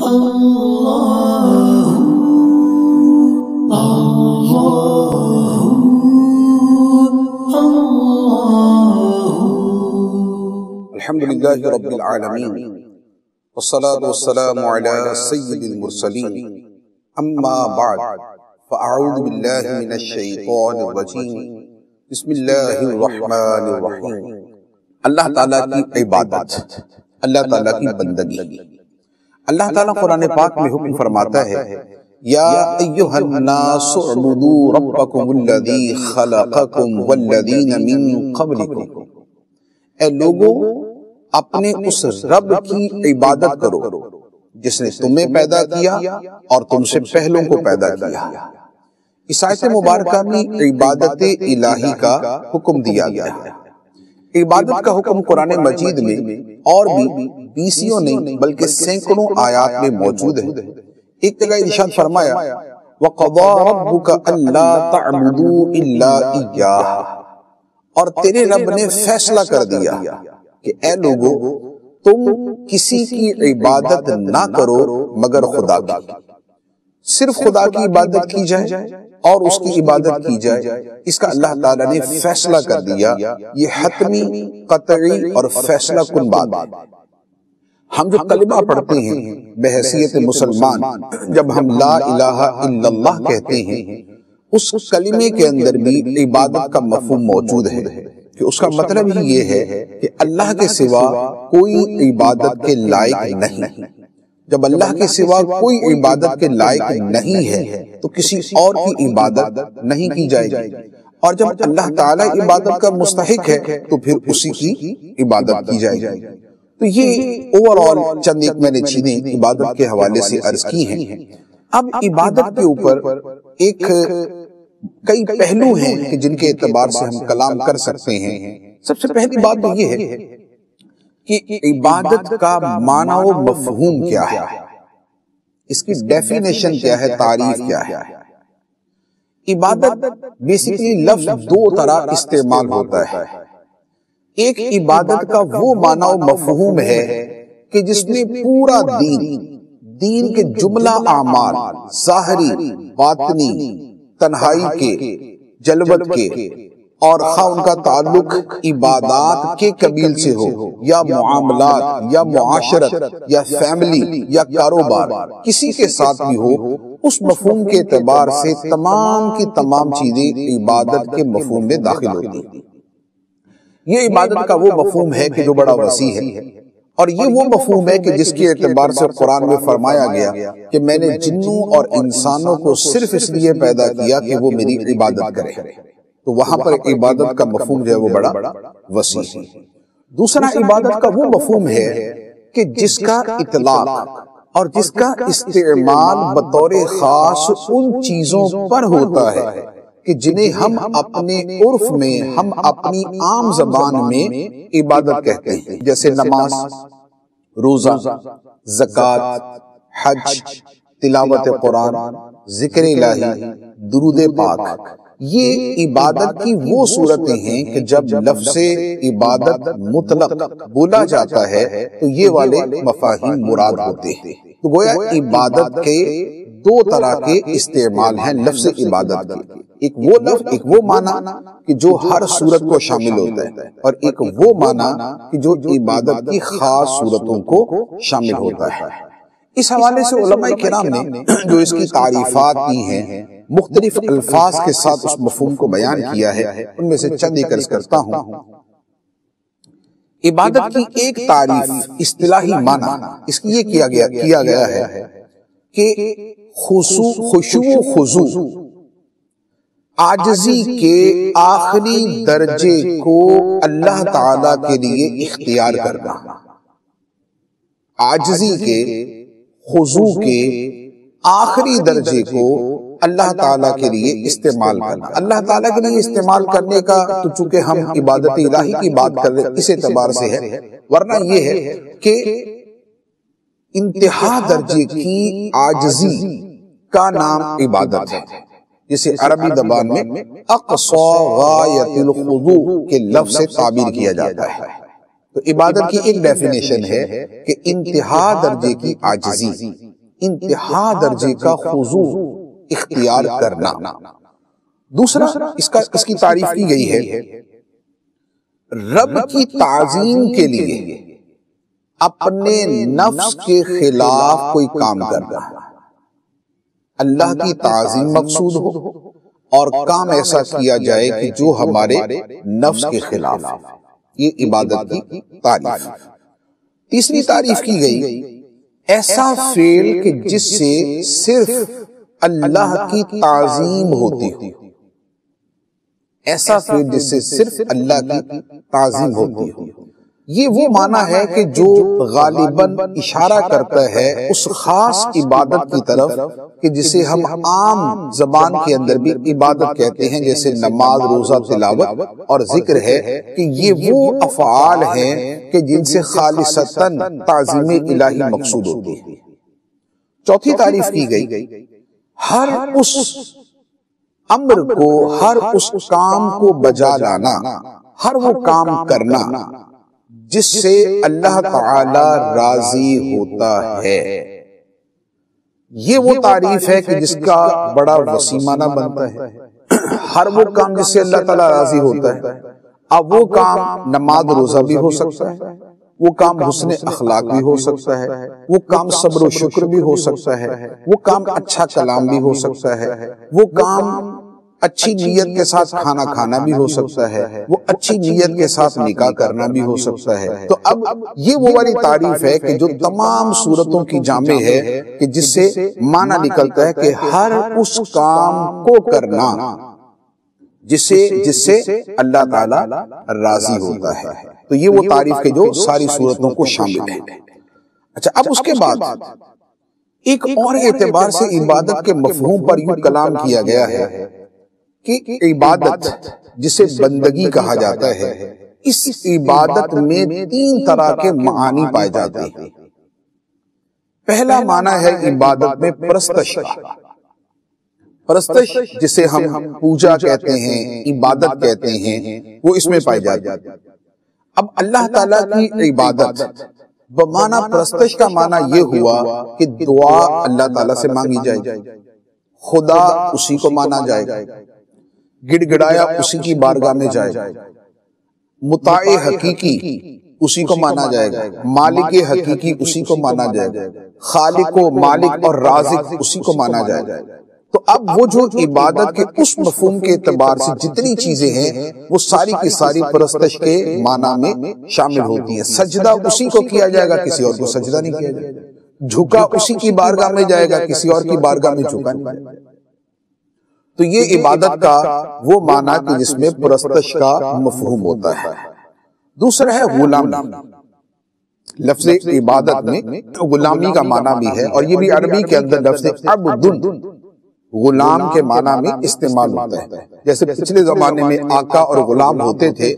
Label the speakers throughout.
Speaker 1: الحمدللہ رب العالمین والصلاة والسلام علی سید المرسلین اما بعد فاعوذ باللہ من الشیطان الرجیم بسم اللہ الرحمن الرحیم۔ اللہ تعالیٰ کی عبادت، اللہ تعالیٰ کی بندگی۔ اللہ تعالیٰ قرآن پاک میں حکم فرماتا ہے یا ایھا الناس اعبدوا ربکم الذی خلقکم والذین من قبلکم، اے لوگوں اپنے اس رب کی عبادت کرو جس نے تمہیں پیدا کیا اور تم سے پہلوں کو پیدا کیا۔ اس آیت مبارکہ میں عبادت الہی کا حکم دیا گیا ہے۔ عبادت کا حکم قرآن مجید میں اور بھی بیسیوں نہیں بلکہ سینکڑوں آیات میں موجود ہے۔ ایک جگہ ارشاد فرمایا وَقَضَى رَبُّكَ أَلَّا تَعْبُدُوا إِلَّا إِيَّاهُ، اور تیرے رب نے فیصلہ کر دیا کہ اے لوگو تم کسی کی عبادت نہ کرو مگر خدا کی، صرف خدا کی عبادت کی جائے اور اس کی عبادت کی جائے، اس کا اللہ تعالیٰ نے فیصلہ کر دیا۔ یہ حتمی، قطعی اور فیصلہ کن بات ہے۔ ہم جو کلمہ پڑھتے ہیں بحیثیت مسلمان، جب ہم لا الہ الا اللہ کہتے ہیں، اس کلمے کے اندر بھی عبادت کا مفہوم موجود ہے کہ اس کا مطلب ہی یہ ہے کہ اللہ کے سوا کوئی عبادت کے لائق نہیں۔ جب اللہ کے سوا کوئی عبادت کے لائق نہیں ہے تو کسی اور کی عبادت نہیں کی جائے گی، اور جب اللہ تعالیٰ عبادت کا مستحق ہے تو پھر اسی کی عبادت کی جائے گی۔ تو یہ اوورآل چند ایک میں نے چیزیں عبادت کے حوالے سے عرض کی ہیں۔ اب عبادت کے اوپر ایک کئی پہلو ہیں کہ جن کے اعتبار سے ہم کلام کر سکتے ہیں۔ سب سے پہلی بات تو یہ ہے کہ عبادت کا معنی و مفہوم کیا ہے، اس کی ڈیفینیشن کیا ہے، تعریف کیا ہے۔ عبادت بیسیکلی لفظ دو طرح استعمال ہوتا ہے۔ ایک عبادت کا وہ معنی و مفہوم ہے کہ جس میں پورا دین کے جملہ اعمال، ظاہری، باطنی، تنہائی کے، جلوت کے، اور خواہ ان کا تعلق عبادات کے قبیل سے ہو یا معاملات یا معاشرت یا فیملی یا کاروبار، کسی کے ساتھ بھی ہو، اس مفہوم کے اعتبار سے تمام کی تمام چیزیں عبادت کے مفہوم میں داخل ہوتی ہیں۔ یہ عبادت کا وہ مفہوم ہے کہ جو بڑا وسیع ہے، اور یہ وہ مفہوم ہے کہ جس کے اعتبار سے قرآن میں فرمایا گیا کہ میں نے جنوں اور انسانوں کو صرف اس لیے پیدا کیا کہ وہ میری عبادت کریں۔ تو وہاں پر عبادت کا مفہوم جو ہے وہ بڑا وسیع ہے۔ دوسرا عبادت کا وہ مفہوم ہے کہ جس کا اطلاق اور جس کا استعمال بطور خاص ان چیزوں پر ہوتا ہے کہ جنہیں ہم اپنے عرف میں، ہم اپنی عام زبان میں عبادت کہتے ہیں، جیسے نماز، روزہ، زکوٰۃ، حج، تلاوت قرآن، ذکر الہی، درود پاک۔ یہ عبادت کی وہ صورتیں ہیں کہ جب لفظ عبادت مطلق بولا جاتا ہے تو یہ والے مفاہیم مراد ہوتے ہیں۔ تو گویا عبادت کے دو طرح کے استعمال ہیں لفظ عبادت کے، ایک وہ لفظ، ایک وہ معنی کہ جو ہر صورت کو شامل ہوتا ہے، اور ایک وہ معنی کہ جو عبادت کی خاص صورتوں کو شامل ہوتا ہے۔ اس حوالے سے علماء کرام نے جو اس کی تعریفات کی ہیں، مختلف الفاظ کے ساتھ اس مفہوم کو بیان کیا ہے، ان میں سے چند ایک عرض کرتا ہوں۔ عبادت کی ایک تعریف، اصطلاحی معنی اس کی یہ کیا گیا ہے کہ خشوع و خضوع، عاجزی کے آخری درجے کو اللہ تعالی کے لیے اختیار کرنا، عاجزی کے، خضوع کے آخری درجے کو اللہ تعالیٰ کے لیے استعمال کرنا۔ اللہ تعالیٰ کے لیے استعمال کرنے کا تو چونکہ ہم عبادت الہی کی بات کر رہے ہیں اس اعتبار سے ہے، ورنہ یہ ہے کہ انتہا درجے کی عاجزی کا نام عبادت ہے، جسے عربی زبان میں اقصی غایت الخضوع کے لفظ سے تعبیر کیا جاتا ہے۔ تو عبادت کی ایک ڈیفینیشن ہے کہ انتہا درجے کی عاجزی، انتہا درجے کا خضوع اختیار کرنا۔ دوسرا اس کی تعریف کی گئی ہے رب کی تعظیم کے لیے اپنے نفس کے خلاف کوئی کام کرنا۔ اللہ کی تعظیم مقصود ہو اور کام ایسا کیا جائے کہ جو ہمارے نفس کے خلاف، یہ عبادت کی تعریف۔ تیسری تعریف کی گئی ایسا فعل کہ جس سے صرف اللہ کی تعظیم ہوتی ہو، ایسا فعل جس سے صرف اللہ کی تعظیم ہوتی ہو۔ یہ وہ معنی ہے کہ جو غالباً اشارہ کرتا ہے اس خاص عبادت کی طرف کہ جسے ہم عام زبان کے اندر بھی عبادت کہتے ہیں، جیسے نماز، روزہ، تلاوت، اور ذکر ہے کہ یہ وہ افعال ہیں کہ جن سے خالصتاً تعظیم الہی مقصود ہوتی ہے۔ چوتھی تعریف کی گئی ہر اس امر کو، ہر اس کام کو بجا لانا، ہر وہ کام کرنا جس سے اللہ تعالی راضی ہوتا ہے۔ یہ وہ تعریف ہے کہ جس کا بڑا وسیع معنی بنتا ہے۔ ہر وہ کام جس سے اللہ تعالی راضی ہوتا ہے۔ اب وہ کام نماز روزہ بھی ہو سکتا ہے، وہ کام حسن اخلاق بھی ہو سکتا ہے، وہ کام صبر و شکر بھی ہو سکتا ہے، وہ کام اچھا کلام بھی ہو سکتا ہے، وہ کام اچھی نیت کے ساتھ کھانا کھانا بھی ہو سکتا ہے، وہ اچھی نیت کے ساتھ نکاح کرنا بھی ہو سکتا ہے۔ تو اب یہ وہ والی تعریف ہے کہ جو تمام صورتوں کی جامع ہے کہ جس سے معنی نکلتا ہے کہ ہر اس کام کو کرنا جس سے اللہ تعالی راضی ہوتا ہے۔ تو یہ وہ تعریف کہ جو ساری صورتوں کو شامل ہے۔ اچھا، اب اس کے بعد ایک اور اعتبار سے عبادت کے مفہوم پر یوں کلام کیا گیا ہے کہ عبادت جسے بندگی کہا جاتا ہے، اس عبادت میں 3 طرح کے معانی پائے جاتے ہیں۔ پہلا معنی ہے عبادت میں پرستش کا۔ پرستش جسے ہم پوجا کہتے ہیں، عبادت کہتے ہیں، وہ اس میں پائے جاتے ہیں۔ اب اللہ تعالیٰ کی عبادت بمعنی پرستش کا معنی یہ ہوا کہ دعا اللہ تعالیٰ سے مانگی جائے، خدا اسی کو مانا جائے، گڑ گڑایا اسی کی بارگاہ میں جائے، مطاع حقیقی اسی کو مانا جائے گا، مالک حقیقی اسی کو مانا جائے گا، خالق و مالک اور رازق اسی کو مانا جائے گا۔ تو اب وہ جو عبادت کے اس مفہوم کے اعتبار سے جتنی چیزیں ہیں وہ ساری کی ساری پرستش کے معنی میں شامل ہوتی ہیں۔ سجدہ اسی کو کیا جائے گا، کسی اور کو سجدہ نہیں کیا جائے گا۔ جھکا اسی کی بارگاہ میں جائے گا، کسی اور کی بارگاہ میں جھکا نہیں جائے گا۔ تو یہ عبادت کا وہ معنی کہ جس میں پرستش کا مفہوم ہوتا ہے۔ دوسرا ہے غلامی۔ لفظ عبادت میں غلامی کا معنی بھی ہے، اور یہ بھی عربی کے اندر لفظ عبد غلام کے معنی میں استعمال ہوتا ہے۔ جیسے پچھلے زمانے میں آقا اور غلام ہوتے تھے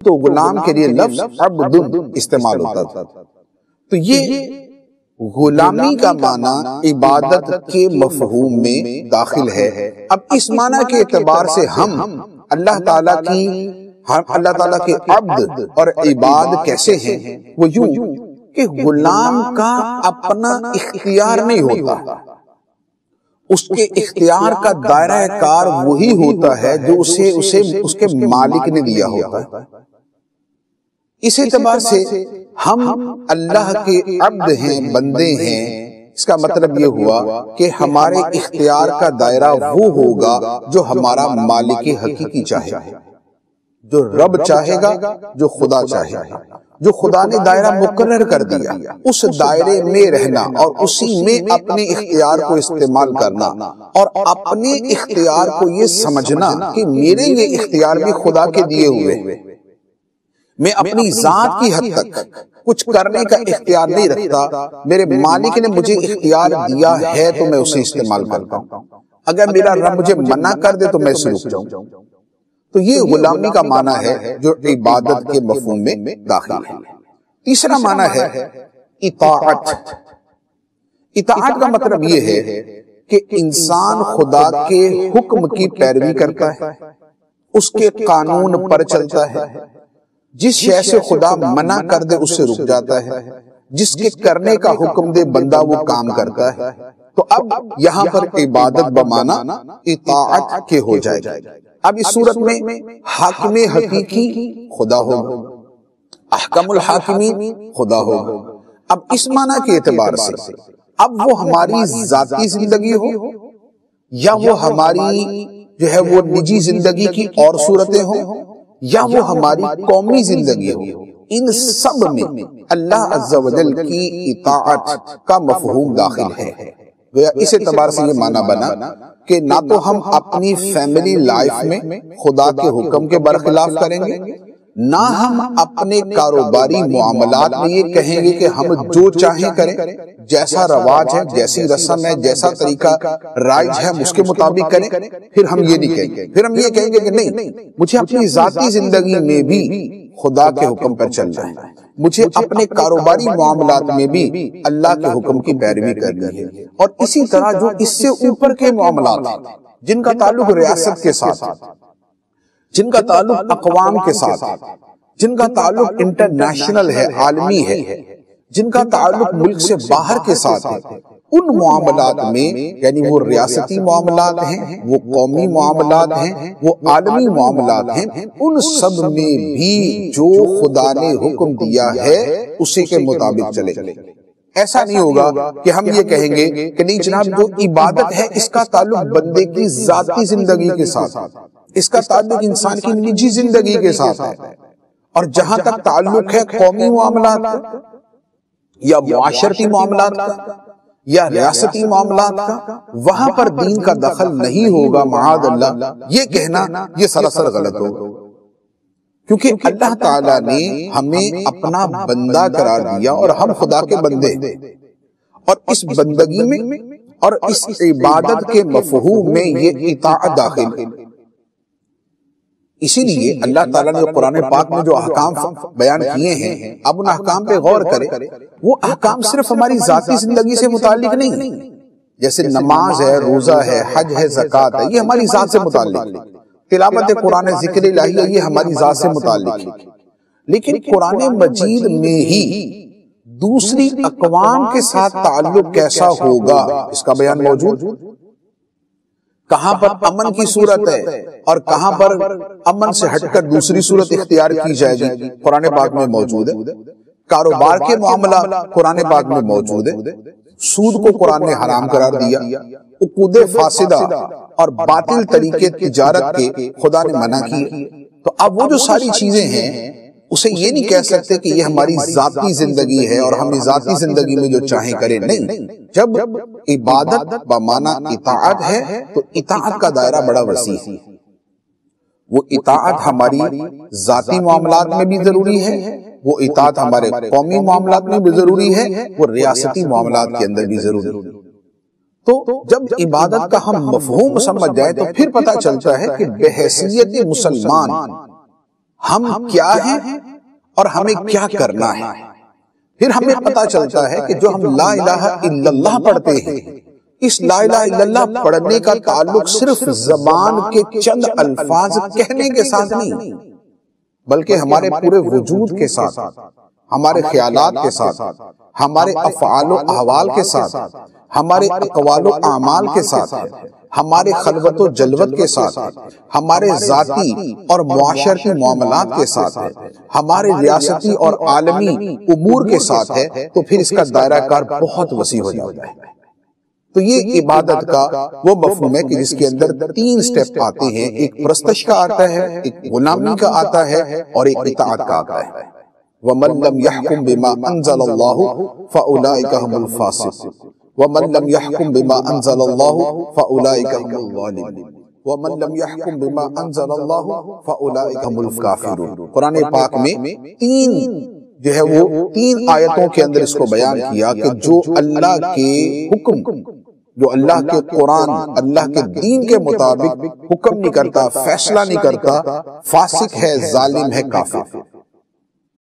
Speaker 1: تو غلام کے لیے لفظ عبد استعمال ہوتا تھا۔ تو یہ غلامی کا معنی عبادت کے مفہوم میں داخل ہے۔ اب اس معنی کے اعتبار سے ہم اللہ تعالیٰ کے عبد اور عباد کیسے ہیں؟ وہ یوں کہ غلام کا اپنا اختیار نہیں ہوتا، اس کے اختیار کا دائرہ کار وہی ہوتا ہے جو اسے اس کے مالک نے دیا ہوتا ہے۔ اس اعتبار سے ہم اللہ کے عبد ہیں، بندے ہیں۔ اس کا مطلب یہ ہوا کہ ہمارے اختیار کا دائرہ وہ ہوگا جو ہمارا مالک حقیقی چاہے گا، جو رب چاہے گا، جو خدا چاہے گا، جو خدا نے دائرہ مقرر کر دیا اس دائرے میں رہنا اور اسی میں اپنے اختیار کو استعمال کرنا، اور اپنے اختیار کو یہ سمجھنا کہ میرے یہ اختیار بھی خدا کے دیے ہوئے، میں اپنی ذات کی حد تک کچھ کرنے کا اختیار نہیں رکھتا، میرے مالک نے مجھے اختیار دیا ہے تو میں اسے استعمال کرتا ہوں، اگر میرا رب مجھے منع کر دے تو میں اسے رک جاؤں۔ تو یہ غلامی کا معنی ہے جو عبادت کے مفہوم میں داخل ہے۔ تیسرا معنی ہے اطاعت۔ اطاعت کا مطلب یہ ہے کہ انسان خدا کے حکم کی پیروی کرتا ہے، اس کے قانون پر چلتا ہے، جس شے سے خدا منع کر دے اس سے رک جاتا ہے، جس کے کرنے کا حکم دے بندہ وہ کام کرتا ہے۔ تو اب یہاں پر عبادت بمانا اطاعت کے ہو جائے گا۔ اب اس صورت میں حاکم حقیقی خدا ہوگا، احکم الحاکمین خدا ہوگا۔ اب اس معنی کے اعتبار سے اب وہ ہماری ذاتی زندگی ہو یا وہ ہماری جو ہے وہ نجی زندگی کی اور صورتیں ہوں یا وہ ہماری قومی زندگی ہو، ان سب میں اللہ عز و جل کی اطاعت کا مفہوم داخل ہے۔ اس اعتبار سے یہ معنی بنا کہ نہ تو ہم اپنی فیملی لائف میں خدا کے حکم کے برخلاف کریں گے، نہ ہم اپنے کاروباری معاملات میں یہ کہیں گے کہ ہم جو چاہیں کریں، جیسا رواج ہے، جیسی رسم ہے، جیسا طریقہ رائج ہے اس کے مطابق کریں۔ پھر ہم یہ نہیں کہیں گے، پھر ہم یہ کہیں گے کہ نہیں، مجھے اپنی ذاتی زندگی میں بھی خدا کے حکم پر چلنا ہے، مجھے اپنے کاروباری معاملات میں بھی اللہ کے حکم کی پیروی کرنی ہے۔ اور اسی طرح جو اس سے اوپر کے معاملات ہیں جن کا تعلق ریاست کے ساتھ، جن کا تعلق اقوام کے ساتھ، جن کا تعلق انٹرنیشنل ہے، عالمی ہے، جن کا تعلق ملک سے باہر کے ساتھ ہے، ان معاملات میں یعنی وہ ریاستی معاملات ہیں، وہ قومی معاملات ہیں، وہ عالمی معاملات ہیں، ان سب میں بھی جو خدا نے حکم دیا ہے اسی کے مطابق چلے۔ ایسا نہیں ہوگا کہ ہم یہ کہیں گے کہ نہیں جناب جو عبادت ہے اس کا تعلق بندے کی ذاتی زندگی کے ساتھ، اس کا تعلق انسان کی نجی زندگی کے ساتھ ہے، اور جہاں تک تعلق ہے قومی معاملات کا یا معاشرتی معاملات کا یا ریاستی معاملات کا، وہاں پر دین کا دخل نہیں ہوگا معاذ اللہ۔ یہ کہنا یہ سراسر غلط ہوگا، کیونکہ اللہ تعالیٰ نے ہمیں اپنا بندہ قرار دیا اور ہم خدا کے بندے، اور اس بندگی میں اور اس عبادت کے مفہوم میں یہ اطاعت داخل ہے۔ اسی لیے اللہ تعالیٰ نے قرآن پاک میں جو احکام بیان کیے ہیں، اب ان احکام پہ غور کریں۔ وہ احکام صرف ہماری ذاتی زندگی سے متعلق نہیں، جیسے نماز ہے، روزہ ہے، حج ہے، زکوٰۃ ہے، یہ ہماری ذات سے متعلق ہے۔ تلاوت قرآن، ذکر الہی ہے، یہ ہماری ذات سے متعلق ہے۔ لیکن قرآن مجید میں ہی دوسری اقوام کے ساتھ تعلق کیسا ہوگا اس کا بیان موجود، کہاں پر امن کی صورت ہے اور کہاں پر امن سے ہٹ کر دوسری صورت اختیار کی جائے گی، قرآن پاک میں موجود ہے۔ کاروبار کے معاملہ قرآن پاک میں موجود ہے۔ سود کو قرآن نے حرام قرار دیا، عقود فاسدہ اور باطل طریقے تجارت کے خدا نے منع کیے۔ تو اب وہ جو ساری چیزیں ہیں اسے یہ نہیں کہہ سکتے کہ یہ ہماری ذاتی زندگی ہے اور ہم ذاتی زندگی میں جو چاہیں کریں، نہیں۔ جب عبادت بمعنی اطاعت ہے تو اطاعت کا دائرہ بڑا وسیع ہے۔ وہ اطاعت ہماری ذاتی معاملات میں بھی ضروری ہے، وہ اطاعت ہمارے قومی معاملات میں بھی ضروری ہے، وہ ریاستی معاملات کے اندر بھی ضروری ہے۔ تو جب عبادت کا ہم مفہوم سمجھ جائے تو پھر پتہ چلتا ہے کہ بحیثیت مسلمان ہم کیا ہیں اور ہمیں کیا کرنا ہے۔ پھر ہمیں پتہ چلتا ہے کہ جو ہم لا الہ الا اللہ پڑھتے ہیں، اس لا الہ الا اللہ پڑھنے کا تعلق صرف زبان کے چند الفاظ کہنے کے ساتھ نہیں، بلکہ ہمارے پورے وجود کے ساتھ، ہمارے خیالات کے ساتھ، ہمارے افعال و احوال کے ساتھ، ہمارے اقوال و اعمال کے ساتھ، ہمارے خلوت و جلوت کے ساتھ، ہمارے ذاتی اور معاشرتی معاملات کے ساتھ ہے، ہمارے ریاستی اور عالمی امور کے ساتھ ہے، تو پھر اس کا دائرہ کار بہت وسیع ہو جاتا ہے۔ تو یہ عبادت کا وہ مفہوم ہے کہ جس کے اندر 3 سٹیپ آتے ہیں، ایک پرستش کا آتا ہے، ایک غلامی کا آتا ہے اور ایک اطاعت کا آتا ہے۔ وَمَن لَّمْ يَحْكُم بِمَا أَنزَلَ اللَّهُ فَأُولَٰئِكَ هُمُ الْفَاسِقُونَ وَمَن لَّمْ يَحْكُم بِمَا أَنزَلَ اللَّهُ فَأُولَٰئِكَ هُمُ الظَّالِمُونَ وَمَن لَّمْ يَحْكُم بِمَا أَنزَلَ اللَّهُ فَأُولَٰئِكَ هُمُ الْكَافِرُونَ۔ قرآن پاک میں 3 جو ہے وہ 3 آیتوں کے اندر اس کو بیان کیا کہ جو اللہ کے حکم، جو اللہ کے قرآن، اللہ کے دین کے مطابق حکم نہیں کرتا، فیصلہ نہیں کرتا، فاسق ہے، ظالم ہے، کافر۔